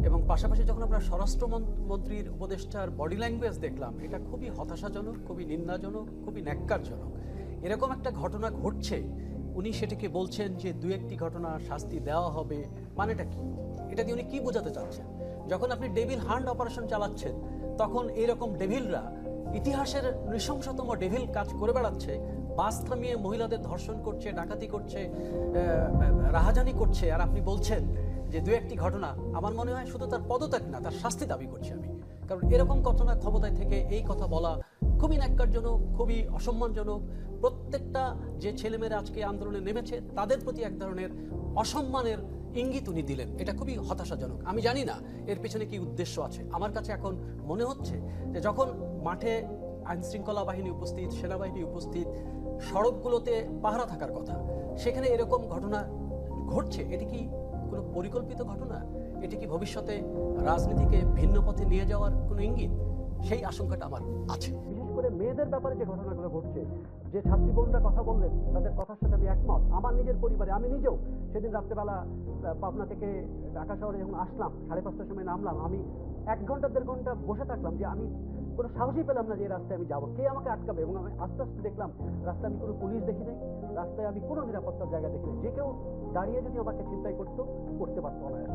এবং পাশাপাশি যখন আমরা স্বরাষ্ট্রমন্ত্রীর উপদেষ্টার বডি ল্যাঙ্গুয়েজ দেখলাম, এটা খুবই হতাশাজনক, খুবই নিন্দাজনক, খুবই ন্যাক্কারজনক। এরকম একটা ঘটনা ঘটছে, উনি সেটাকে বলছেন যে দু একটি ঘটনা শাস্তি দেওয়া হবে। মানেটা কি? এটা দিয়ে উনি কি বোঝাতে চাচ্ছেন? যখন আপনি ডেভিল হান্ট অপারেশন চালাচ্ছেন, তখন এইরকম ডেভিলরা, ইতিহাসের নৃশংসতম ডেভিল কাজ করে বেড়াচ্ছে, বাস থামিয়ে মহিলাদের ধর্ষণ করছে, ডাকাতি করছে, রাহাজানি করছে, আর আপনি বলছেন যে দু একটি ঘটনা। আমার মনে হয় শুধু তার পদত্যাগ না, তার শাস্তি দাবি করছি আমি। কারণ এরকম ঘটনা ক্ষমতায় থেকে এই কথা বলা খুবই ন্যাক্কারজনক, খুবই অসম্মানজনক। প্রত্যেকটা যে ছেলেমেয়েরা আজকে আন্দোলনে নেমেছে তাদের প্রতি এক ধরনের অসম্মানের ইঙ্গিত উনি দিলেন। এটা খুবই হতাশাজনক। আমি জানি না এর পেছনে কি উদ্দেশ্য আছে। আমার কাছে এখন মনে হচ্ছে যে যখন মাঠে আইনশৃঙ্খলা বাহিনী উপস্থিত, সেনাবাহিনী উপস্থিত, সড়কগুলোতে পাহারা থাকার কথা, সেখানে এরকম ঘটনা ঘটছে, এটি কি কোনো পরিকল্পিত ঘটনা? এটি কি ভবিষ্যতে রাজনীতিকে ভিন্ন পথে নিয়ে যাওয়ার কোনো ইঙ্গিত? সেই আশঙ্কাটা আমার আছে। বিশেষ করে মেয়েদের ব্যাপারে যে ঘটনাগুলো ঘটছে, যে ছাত্রী বোনরা কথা বললেন, তাদের কথার সাথে আমি একমত। আমার নিজের পরিবারে, আমি নিজেও সেদিন রাত্রেবেলা পাবনা থেকে ঢাকা শহরে যখন আসলাম, 5:30টার সময় নামলাম, আমি 1 ঘন্টা 1.5 ঘন্টা বসে থাকলাম যে আমি কোনো সাহসই পেলাম না যে এই রাস্তায় আমি যাবো, কে আমাকে আটকাবে। এবং আমি আস্তে আস্তে দেখলাম রাস্তায় আমি কোনো পুলিশ দেখি নাই, রাস্তায় আমি কোনো নিরাপত্তার জায়গা দেখি নাই। যে কেউ দাঁড়িয়ে যদি আমাকে ছিনতাই করতে পারতো অনায়াসে।